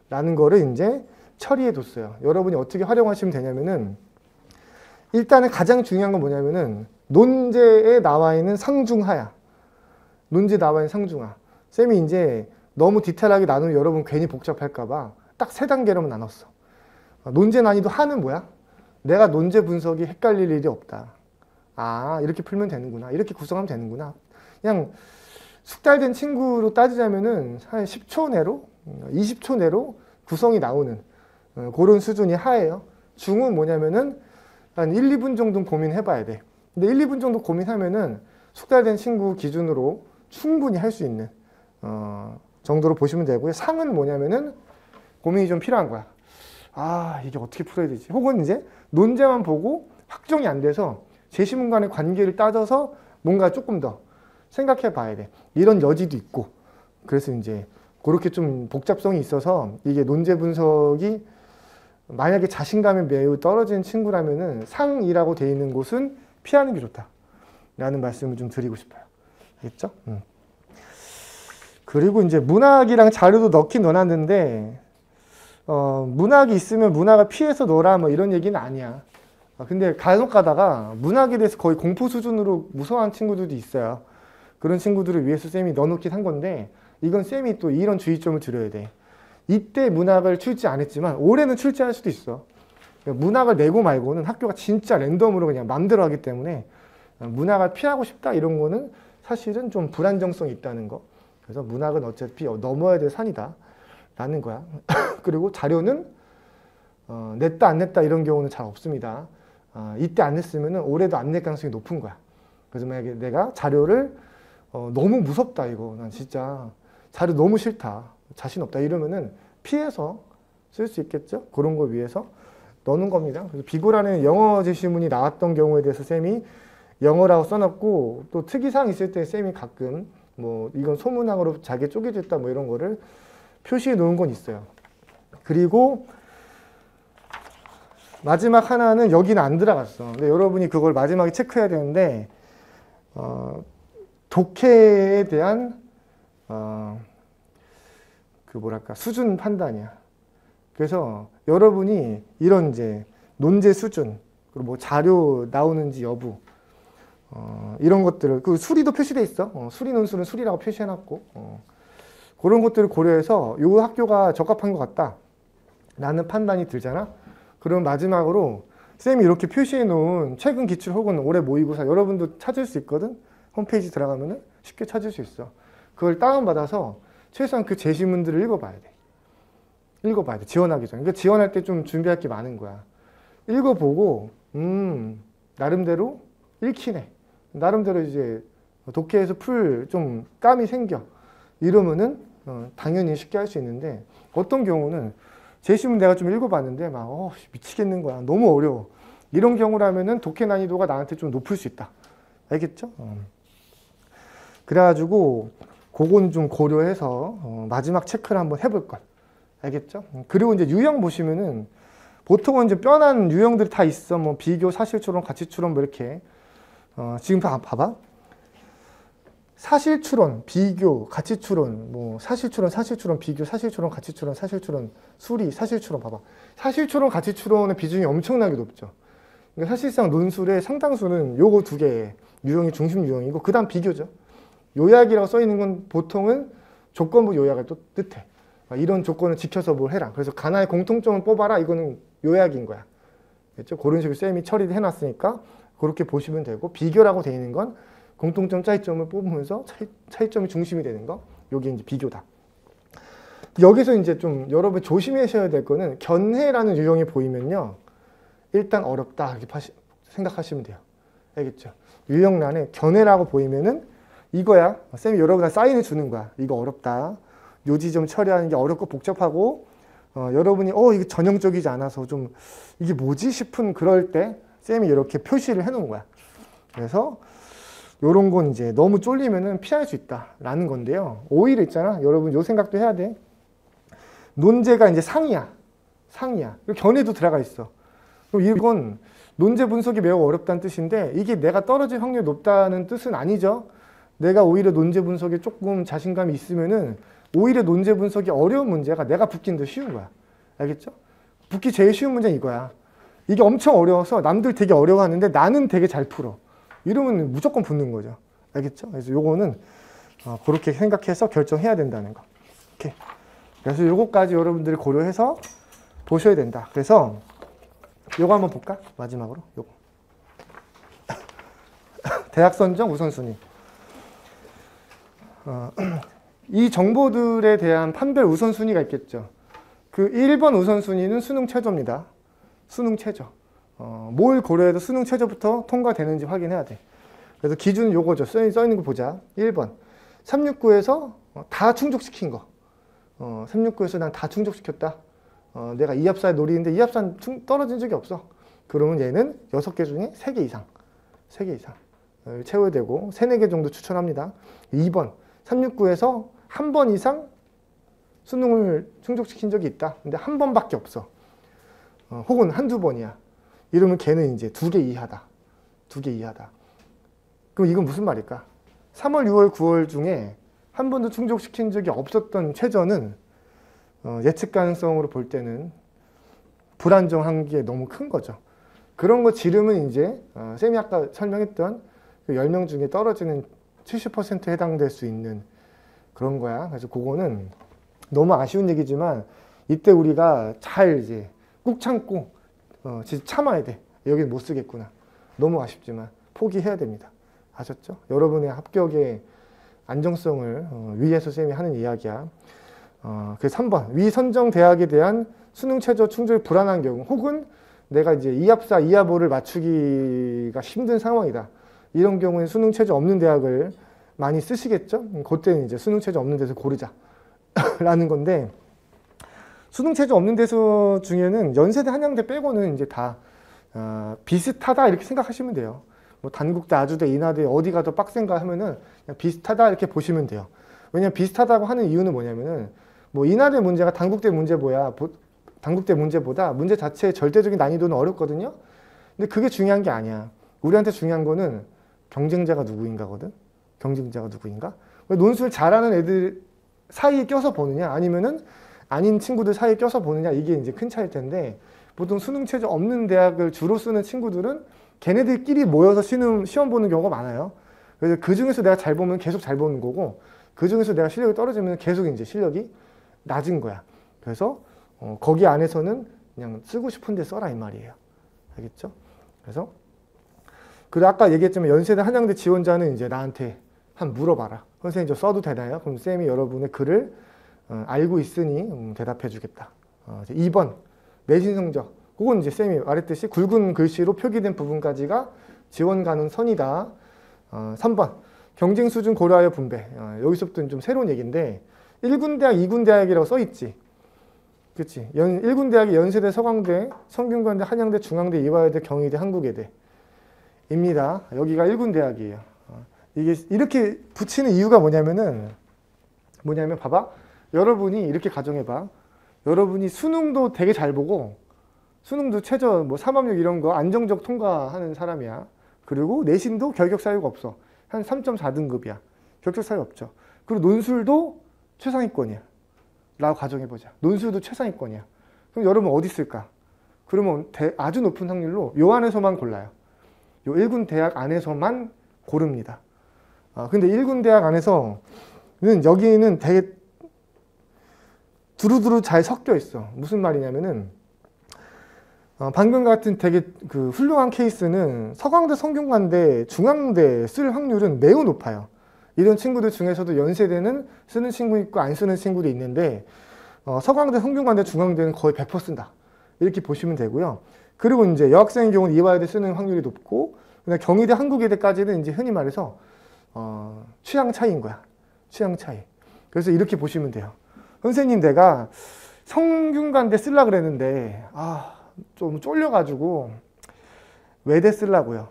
라는 거를 이제 처리해 뒀어요. 여러분이 어떻게 활용하시면 되냐면은 일단은 가장 중요한 건 뭐냐면은 논제에 나와 있는 상중하야. 논제에 나와 있는 상중하. 쌤이 이제 너무 디테일하게 나누면 여러분 괜히 복잡할까봐 딱 3단계로만 나눴어. 논제 난이도 하는 뭐야? 내가 논제 분석이 헷갈릴 일이 없다. 아, 이렇게 풀면 되는구나. 이렇게 구성하면 되는구나. 그냥 숙달된 친구로 따지자면은 한 10초 내로, 20초 내로 구성이 나오는 그런 수준이 하예요. 중은 뭐냐면은 한 1, 2분 정도 고민해봐야 돼. 근데 1, 2분 정도 고민하면은 숙달된 친구 기준으로 충분히 할 수 있는 정도로 보시면 되고요. 상은 뭐냐면은 고민이 좀 필요한 거야. 아, 이게 어떻게 풀어야 되지? 혹은 이제 논제만 보고 확정이 안 돼서 제시문 간의 관계를 따져서 뭔가 조금 더 생각해 봐야 돼. 이런 여지도 있고. 그래서 이제 그렇게 좀 복잡성이 있어서 이게 논제 분석이 만약에 자신감이 매우 떨어지는 친구라면은 상이라고 되어 있는 곳은 피하는 게 좋다. 라는 말씀을 좀 드리고 싶어요. 알겠죠? 그리고 이제 문학이랑 자료도 넣긴 넣어놨는데, 문학이 있으면 문학을 피해서 넣어라 뭐 이런 얘기는 아니야. 근데 간혹 가다가 문학에 대해서 거의 공포 수준으로 무서워하는 친구들도 있어요. 그런 친구들을 위해서 쌤이 넣어놓긴 한 건데, 이건 쌤이 또 이런 주의점을 드려야 돼. 이때 문학을 출제 안 했지만 올해는 출제할 수도 있어. 문학을 내고 말고는 학교가 진짜 랜덤으로 그냥 맘대로 하기 때문에 문학을 피하고 싶다 이런 거는 사실은 좀 불안정성이 있다는 거. 그래서 문학은 어차피 넘어야 될 산이다 라는 거야. 그리고 자료는 냈다 안 냈다 이런 경우는 잘 없습니다. 이때 안 냈으면 올해도 안 낼 가능성이 높은 거야. 그래서 만약에 내가 자료를 너무 무섭다 이거 난 진짜 자료 너무 싫다 자신 없다 이러면은 피해서 쓸 수 있겠죠. 그런 걸 위해서 넣는 겁니다. 그래서 비고라는 영어 제시문이 나왔던 경우에 대해서 쌤이 영어라고 써놨고 또 특이사항 있을 때 쌤이 가끔 뭐 이건 소문항으로 자기가 쪼개졌다 뭐 이런 거를 표시해 놓은 건 있어요. 그리고 마지막 하나는 여기는 안 들어갔어. 근데 여러분이 그걸 마지막에 체크해야 되는데 독해에 대한 그 뭐랄까 수준 판단이야. 그래서 여러분이 이런 이제 논제 수준 그리고 뭐 자료 나오는지 여부 이런 것들을 그 수리도 표시돼 있어. 수리 논술은 수리라고 표시해놨고 그런 것들을 고려해서 이 학교가 적합한 것 같다 라는 판단이 들잖아. 그럼 마지막으로 쌤이 이렇게 표시해 놓은 최근 기출 혹은 올해 모의고사 여러분도 찾을 수 있거든. 홈페이지 들어가면은 쉽게 찾을 수 있어. 그걸 다운받아서 최소한 그 제시문들을 읽어봐야 돼. 읽어봐야 돼. 지원하기 전에. 그러니까 지원할 때 좀 준비할 게 많은 거야. 읽어보고 나름대로 읽히네. 나름대로 이제 독해에서 풀 좀 감이 생겨. 이러면은 당연히 쉽게 할 수 있는데 어떤 경우는 제시문 내가 좀 읽어봤는데 막 미치겠는 거야. 너무 어려워. 이런 경우라면은 독해 난이도가 나한테 좀 높을 수 있다. 알겠죠? 그래가지고 그건 좀 고려해서 마지막 체크를 한번 해볼 걸. 알겠죠? 그리고 이제 유형 보시면은 보통은 이제 뼈난 유형들이 다 있어. 뭐 비교, 사실추론, 가치추론 뭐 이렇게. 지금 봐봐. 사실추론, 비교, 가치추론, 뭐 사실추론, 비교, 사실추론, 가치추론, 사실추론, 수리, 사실추론 봐봐. 사실추론, 가치추론의 비중이 엄청나게 높죠. 그러니까 사실상 논술의 상당수는 요거 두 개 유형이 중심 유형이고 그 다음 비교죠. 요약이라고 써 있는 건 보통은 조건부 요약을 또 뜻해. 이런 조건을 지켜서 뭘 해라. 그래서 가나의 공통점을 뽑아라. 이거는 요약인 거야. 그렇죠? 그런 식으로 쌤이 처리를 해놨으니까 그렇게 보시면 되고 비교라고 되어 있는 건 공통점, 차이점을 뽑으면서 차이점이 중심이 되는 거. 요게 이제 비교다. 여기서 이제 좀 여러분 조심하셔야 될 거는 견해라는 유형이 보이면요. 일단 어렵다 이렇게 생각하시면 돼요. 알겠죠? 유형란에 견해라고 보이면은 이거야. 쌤이 여러분한테 사인을 주는 거야. 이거 어렵다. 요 지점 처리하는 게 어렵고 복잡하고 여러분이 이거 전형적이지 않아서 좀 이게 뭐지 싶은 그럴 때 쌤이 이렇게 표시를 해놓은 거야. 그래서 요런 건 이제 너무 쫄리면은 피할 수 있다라는 건데요. 오히려 있잖아. 여러분 요 생각도 해야 돼. 논제가 이제 상이야. 그리고 견해도 들어가 있어. 그럼 이건 논제 분석이 매우 어렵다는 뜻인데 이게 내가 떨어질 확률이 높다는 뜻은 아니죠. 내가 오히려 논제 분석에 조금 자신감이 있으면은 오히려 논제 분석이 어려운 문제가 내가 붙긴 더 쉬운 거야. 알겠죠? 붙기 제일 쉬운 문제는 이거야. 이게 엄청 어려워서 남들 되게 어려워하는데 나는 되게 잘 풀어. 이러면 무조건 붙는 거죠. 알겠죠? 그래서 요거는 그렇게 생각해서 결정해야 된다는 거. 오케이. 그래서 요거까지 여러분들이 고려해서 보셔야 된다. 그래서 요거 한번 볼까? 마지막으로 요거. 대학 선정 우선순위. 이 정보들에 대한 판별 우선순위가 있겠죠. 그 1번 우선순위는 수능 최저입니다. 수능 최저. 뭘 고려해도 수능 최저부터 통과되는지 확인해야 돼. 그래서 기준은 요거죠. 써 있는 거 보자. 1번. 369에서 다 충족시킨 거. 369에서 난 다 충족시켰다. 내가 2합사에 노리는데 2합사는 떨어진 적이 없어. 그러면 얘는 6개 중에 3개 이상. 3개 이상. 채워야 되고 3, 4개 정도 추천합니다. 2번. 369에서 한 번 이상 수능을 충족시킨 적이 있다. 근데 한 번밖에 없어. 혹은 한두 번이야. 이러면 걔는 이제 2개 이하다. 2개 이하다. 그럼 이건 무슨 말일까? 3월, 6월, 9월 중에 한 번도 충족시킨 적이 없었던 최저는 예측 가능성으로 볼 때는 불안정한 게 너무 큰 거죠. 그런 거 지르면 이제 쌤이 아까 설명했던 그 10명 중에 떨어지는 70%에 해당될 수 있는 그런 거야. 그래서 그거는 너무 아쉬운 얘기지만 이때 우리가 잘 이제 꾹 참고 진짜 참아야 돼. 여기는 못 쓰겠구나. 너무 아쉽지만 포기해야 됩니다. 아셨죠? 여러분의 합격의 안정성을 위해서 쌤이 하는 이야기야. 그래서 3번. 위 선정 대학에 대한 수능 최저 충족이 불안한 경우 혹은 내가 이제 2합사, 2합오를 맞추기가 힘든 상황이다. 이런 경우에 수능 최저 없는 대학을 많이 쓰시겠죠? 그때는 이제 수능 최저 없는 데서 고르자 라는 건데 수능 최저 없는 데서 중에는 연세대, 한양대 빼고는 이제 다 비슷하다 이렇게 생각하시면 돼요. 뭐 단국대, 아주대, 인하대 어디가 더 빡센가 하면은 그냥 비슷하다 이렇게 보시면 돼요. 왜냐면 비슷하다고 하는 이유는 뭐냐면은 뭐 인하대 문제가 단국대 문제보다 문제 자체의 절대적인 난이도는 어렵거든요. 근데 그게 중요한 게 아니야. 우리한테 중요한 거는 경쟁자가 누구인가거든. 경쟁자가 누구인가? 논술 잘하는 애들 사이에 껴서 보느냐 아니면은 아닌 친구들 사이에 껴서 보느냐 이게 이제 큰 차이일 텐데 보통 수능 최저 없는 대학을 주로 쓰는 친구들은 걔네들끼리 모여서 시험 보는 경우가 많아요. 그래서 그 중에서 내가 잘 보면 계속 잘 보는 거고 그 중에서 내가 실력이 떨어지면 계속 이제 실력이 낮은 거야. 그래서 거기 안에서는 그냥 쓰고 싶은데 써라 이 말이에요. 알겠죠? 그래서 그리고 아까 얘기했지만 연세대, 한양대 지원자는 이제 나한테 한번 물어봐라. 선생님 저 써도 되나요? 그럼 쌤이 여러분의 글을 알고 있으니 대답해 주겠다. 2번 내신 성적. 그건 이제 쌤이 말했듯이 굵은 글씨로 표기된 부분까지가 지원 가능 선이다. 3번 경쟁 수준 고려하여 분배. 여기서부터는 좀 새로운 얘기인데 1군 대학, 2군 대학이라고 써있지. 그치? 1군 대학이 연세대, 서강대, 성균관대, 한양대, 중앙대, 이화여대, 경희대, 한국예대 입니다. 여기가 1군 대학이에요. 이게 이렇게 붙이는 이유가 뭐냐면 봐봐. 여러분이 이렇게 가정해봐. 여러분이 수능도 되게 잘 보고 수능도 최저 뭐 3학력 이런 거 안정적 통과하는 사람이야. 그리고 내신도 결격 사유가 없어. 한 3.4등급이야. 결격 사유 없죠. 그리고 논술도 최상위권이야. 라고 가정해보자. 논술도 최상위권이야. 그럼 여러분 어디 있을까? 그러면 아주 높은 확률로 요 안에서만 골라요. 요 1군 대학 안에서만 고릅니다. 근데 1군 대학 안에서는 여기는 되게 두루두루 잘 섞여 있어. 무슨 말이냐면은 방금 같은 되게 그 훌륭한 케이스는 서강대, 성균관대, 중앙대 쓸 확률은 매우 높아요. 이런 친구들 중에서도 연세대는 쓰는 친구 있고 안 쓰는 친구도 있는데 서강대, 성균관대, 중앙대는 거의 100% 쓴다. 이렇게 보시면 되고요. 그리고 이제 여학생의 경우는 이화여대 쓰는 확률이 높고 그다음에 경희대, 한국예대까지는 이제 흔히 말해서 취향 차이인 거야. 취향 차이. 그래서 이렇게 보시면 돼요. 선생님 내가 성균관대 쓰려 그랬는데 좀 쫄려가지고 외대 쓰려고요.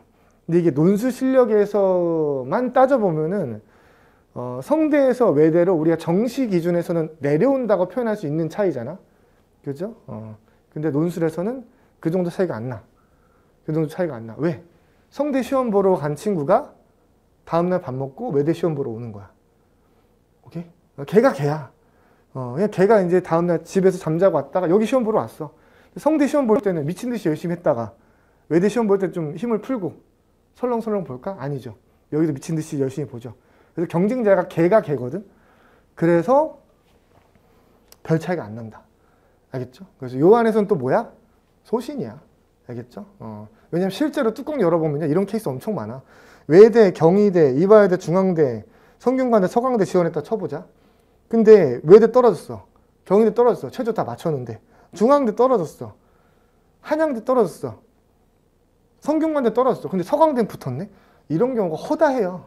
근데 이게 논술 실력에서만 따져보면은 성대에서 외대로 우리가 정시 기준에서는 내려온다고 표현할 수 있는 차이잖아. 그죠? 근데 논술에서는 그 정도 차이가 안 나. 그 정도 차이가 안 나. 왜? 성대 시험 보러 간 친구가 다음날 밥 먹고 외대 시험 보러 오는 거야. 오케이? 걔가 걔야. 그냥 걔가 이제 다음날 집에서 잠자고 왔다가 여기 시험 보러 왔어. 성대 시험 볼 때는 미친 듯이 열심히 했다가 외대 시험 볼 때 좀 힘을 풀고 설렁설렁 볼까? 아니죠. 여기도 미친 듯이 열심히 보죠. 그래서 경쟁자가 걔가 걔거든. 그래서 별 차이가 안 난다. 알겠죠? 그래서 요 안에서는 또 뭐야? 소신이야. 알겠죠? 왜냐면 실제로 뚜껑 열어보면요. 이런 케이스 엄청 많아. 외대, 경희대, 이화여대, 중앙대, 성균관대, 서강대 지원했다 쳐보자. 근데 외대 떨어졌어. 경희대 떨어졌어. 최저 다 맞췄는데. 중앙대 떨어졌어. 한양대 떨어졌어. 성균관대 떨어졌어. 근데 서강대는 붙었네? 이런 경우가 허다해요.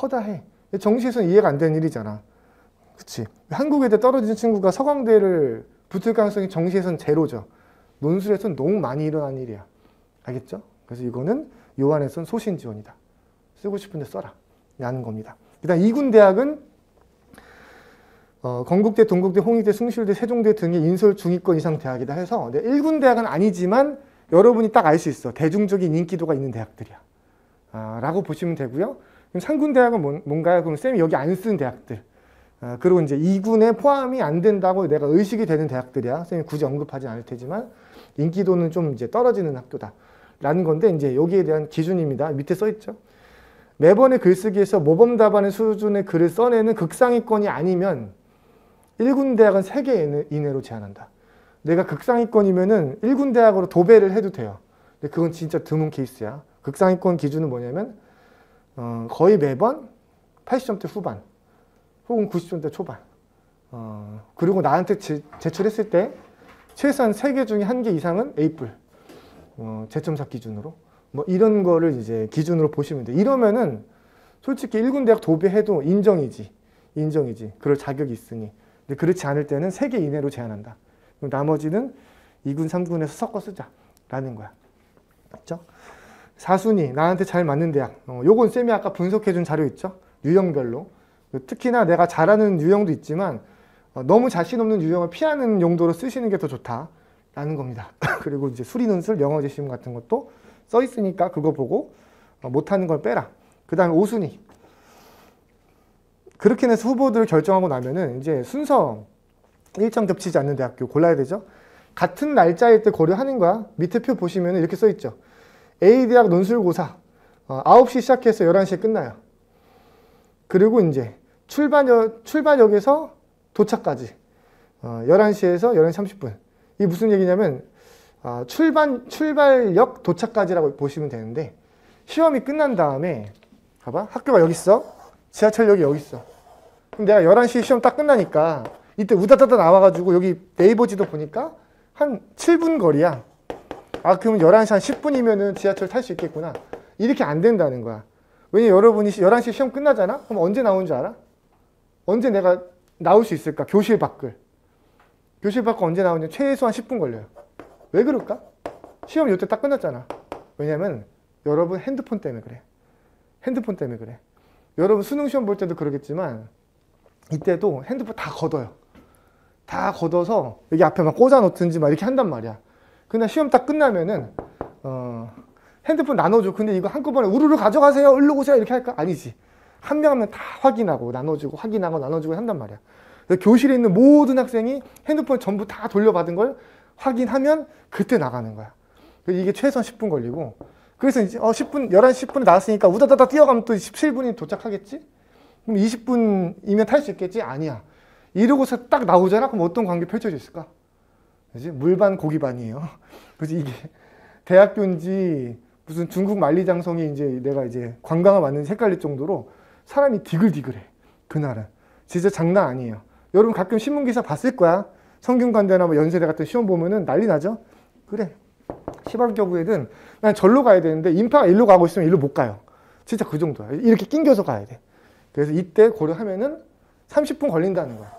허다해. 정시에서는 이해가 안 되는 일이잖아. 그치? 한국외대 떨어진 친구가 서강대를 붙을 가능성이 정시에서는 제로죠. 논술에서는 너무 많이 일어나는 일이야. 알겠죠? 그래서 이거는 요 안에서는 소신 지원이다. 쓰고 싶은데 써라. 라는 겁니다. 일단 2군 대학은 건국대, 동국대, 홍익대, 숭실대, 세종대 등의 인설 중위권 이상 대학이다 해서 1군 대학은 아니지만 여러분이 딱 알 수 있어. 대중적인 인기도가 있는 대학들이야. 라고 보시면 되고요. 그럼 3군 대학은 뭔가요? 그럼 쌤이 여기 안 쓴 대학들. 그리고 이제 2군에 포함이 안 된다고 내가 의식이 되는 대학들이야. 쌤이 굳이 언급하지 않을 테지만 인기도는 좀 이제 떨어지는 학교다. 라는 건데 이제 여기에 대한 기준입니다. 밑에 써 있죠. 매번의 글쓰기에서 모범 답안의 수준의 글을 써내는 극상위권이 아니면 1군 대학은 3개 이내로 제한한다. 내가 극상위권이면은 1군 대학으로 도배를 해도 돼요. 근데 그건 진짜 드문 케이스야. 극상위권 기준은 뭐냐면 거의 매번 80점대 후반 혹은 90점대 초반. 그리고 나한테 제출했을 때 최소한 3개 중에 1개 이상은 A뿔. 재점사 기준으로. 뭐 이런 거를 이제 기준으로 보시면 돼. 이러면은 솔직히 1군 대학 도배해도 인정이지. 그럴 자격이 있으니. 근데 그렇지 않을 때는 3개 이내로 제한한다. 그럼 나머지는 2군, 3군에서 섞어 쓰자라는 거야. 맞죠? 4순위, 나한테 잘 맞는 대학. 요건 쌤이 아까 분석해준 자료 있죠? 유형별로. 특히나 내가 잘하는 유형도 있지만 너무 자신 없는 유형을 피하는 용도로 쓰시는 게 더 좋다라는 겁니다. 그리고 이제 수리논술, 영어 제시문 같은 것도 써 있으니까 그거 보고 못하는 걸 빼라. 그 다음에 5순위. 그렇게 해서 후보들을 결정하고 나면은 이제 순서 일정 겹치지 않는 대학교 골라야 되죠. 같은 날짜일 때 고려하는 거야. 밑에 표 보시면 이렇게 써 있죠. A대학 논술고사 9시 시작해서 11시에 끝나요. 그리고 이제 출발역에서 도착까지 11시에서 11시 30분. 이게 무슨 얘기냐면 출발역 도착까지라고 보시면 되는데 시험이 끝난 다음에 봐봐. 학교가 여기 있어. 지하철역이 여기 있어. 그럼 내가 11시 시험 딱 끝나니까 이때 우다다다 나와가지고 여기 네이버 지도 보니까 한 7분 거리야. 그러면 11시 한 10분이면은 지하철 탈 수 있겠구나. 이렇게 안 된다는 거야. 왜냐면 여러분이 11시 시험 끝나잖아? 그럼 언제 나오는 줄 알아? 언제 내가 나올 수 있을까? 교실 밖을. 교실 밖을 언제 나오냐? 최소한 10분 걸려요. 왜 그럴까? 시험 이때 딱 끝났잖아. 왜냐면 여러분 핸드폰 때문에 그래. 핸드폰 때문에 그래. 여러분 수능 시험 볼 때도 그러겠지만 이때도 핸드폰 다 걷어요. 다 걷어서 여기 앞에 막 꽂아 놓든지 막 이렇게 한단 말이야. 그날 시험 딱 끝나면은 핸드폰 나눠줘. 근데 이거 한꺼번에 우르르 가져가세요. 일로 오세요. 이렇게 할까? 아니지. 한 명 한 명 다 확인하고 나눠주고 확인하고 나눠주고 한단 말이야. 그래서 교실에 있는 모든 학생이 핸드폰 전부 다 돌려받은 걸 확인하면 그때 나가는 거야. 이게 최소한 10분 걸리고. 그래서 이제 10분, 11시 10분에 나왔으니까 우다다다 뛰어가면 또 17분이 도착하겠지? 그럼 20분이면 탈 수 있겠지? 아니야. 이러고서 딱 나오잖아? 그럼 어떤 관계 펼쳐져 있을까? 그지? 물반 고기반이에요. 그래서 이게 대학교인지 무슨 중국 만리장성이 이제 내가 이제 관광을 왔는지 헷갈릴 정도로 사람이 디글디글해. 그날은. 진짜 장난 아니에요. 여러분 가끔 신문기사 봤을 거야. 성균관대나 뭐 연세대 같은 시험 보면은 난리 나죠? 그래. 시발교구에는 난 절로 가야 되는데 인파가 일로 가고 있으면 일로 못 가요. 진짜 그 정도야. 이렇게 낑겨서 가야 돼. 그래서 이때 고려하면은 30분 걸린다는 거야.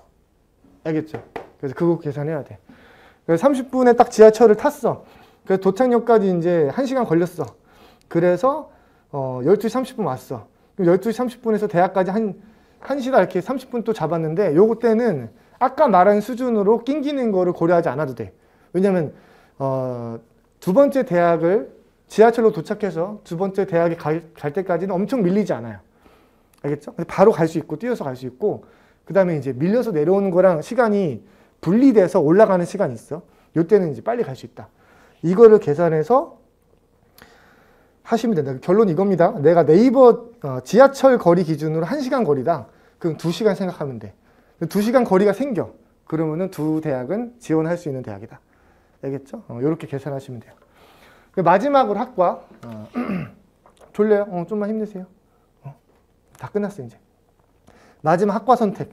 알겠죠? 그래서 그거 계산해야 돼. 그래서 30분에 딱 지하철을 탔어. 그래서 도착역까지 이제 1시간 걸렸어. 그래서 12시 30분 왔어. 그럼 12시 30분에서 대학까지 1시간 이렇게 30분 또 잡았는데 요거 때는 아까 말한 수준으로 낑기는 거를 고려하지 않아도 돼. 왜냐면 두 번째 대학을 지하철로 도착해서 두 번째 대학에 갈 때까지는 엄청 밀리지 않아요. 알겠죠? 바로 갈 수 있고 뛰어서 갈 수 있고 그 다음에 이제 밀려서 내려오는 거랑 시간이 분리돼서 올라가는 시간이 있어. 요때는 이제 빨리 갈 수 있다. 이거를 계산해서 하시면 된다. 결론 이겁니다. 내가 네이버 지하철 거리 기준으로 1시간 거리다. 그럼 2시간 생각하면 돼. 2시간 거리가 생겨. 그러면은 두 대학은 지원할 수 있는 대학이다. 알겠죠? 이렇게 계산하시면 돼요. 마지막으로 학과. 졸려요? 좀만 힘내세요. 다 끝났어 이제. 마지막 학과 선택.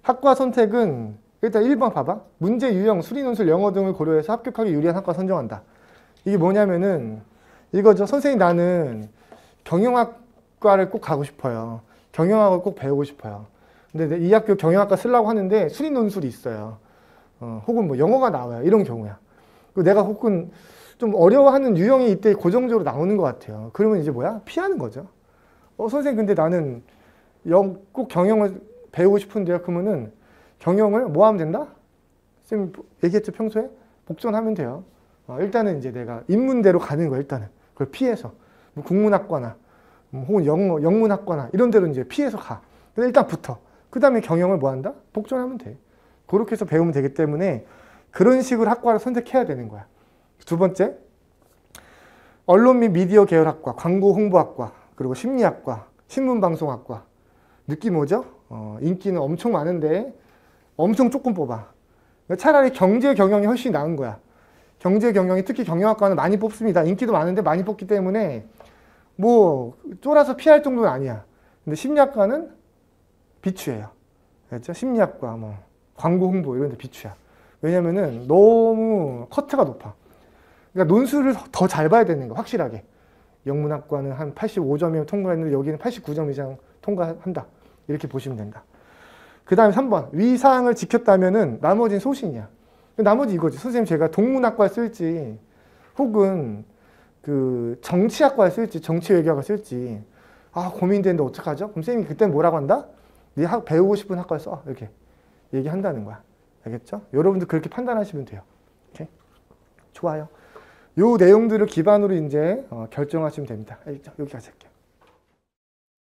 학과 선택은 일단 1번 봐봐. 문제 유형, 수리 논술, 영어 등을 고려해서 합격하기 유리한 학과 선정한다. 이게 뭐냐면은 이거죠. 선생님 나는 경영학과를 꼭 가고 싶어요. 경영학을 꼭 배우고 싶어요. 근데 이 학교 경영학과 쓰려고 하는데 수리 논술이 있어요. 혹은 뭐 영어가 나와요. 이런 경우야. 그리고 내가 혹은 좀 어려워하는 유형이 이때 고정적으로 나오는 것 같아요. 그러면 이제 뭐야? 피하는 거죠. 선생님 근데 나는 꼭 경영을 배우고 싶은데요. 그러면은 경영을 뭐 하면 된다? 쌤 얘기했죠 평소에? 복전하면 돼요. 일단은 이제 내가 인문대로 가는 거야 일단은. 그걸 피해서. 뭐 국문학과나 혹은 영문학과나 이런 데로 이제 피해서 가. 근데 일단 붙어. 그 다음에 경영을 뭐 한다? 복전하면 돼. 그렇게 해서 배우면 되기 때문에 그런 식으로 학과를 선택해야 되는 거야. 두 번째, 언론 및 미디어 계열학과, 광고 홍보학과, 그리고 심리학과, 신문방송학과. 느낌 오죠? 인기는 엄청 많은데 엄청 조금 뽑아. 차라리 경제 경영이 훨씬 나은 거야. 경제 경영이 특히 경영학과는 많이 뽑습니다. 인기도 많은데 많이 뽑기 때문에 뭐 쫄아서 피할 정도는 아니야. 근데 심리학과는 비추예요. 알죠? 심리학과, 뭐 광고 홍보 이런 데 비추야. 왜냐면은 너무 커트가 높아. 그러니까 논술을 더 잘 봐야 되는 거야. 확실하게. 영문학과는 한 85점이면 통과했는데 여기는 89점 이상 통과한다. 이렇게 보시면 된다. 그 다음에 3번. 위 사항을 지켰다면은 나머지는 소신이야. 나머지 이거지. 선생님 제가 동문학과에 쓸지 혹은 그 정치학과에 쓸지 정치외교학과에 쓸지 고민되는데 어떡하죠? 그럼 쌤이 그때 뭐라고 한다? 네 배우고 싶은 학과에 써. 이렇게 얘기한다는 거야. 알겠죠? 여러분들 그렇게 판단하시면 돼요. 오케이? 좋아요. 요 내용들을 기반으로 이제 결정하시면 됩니다. 알겠죠? 여기까지 할게요.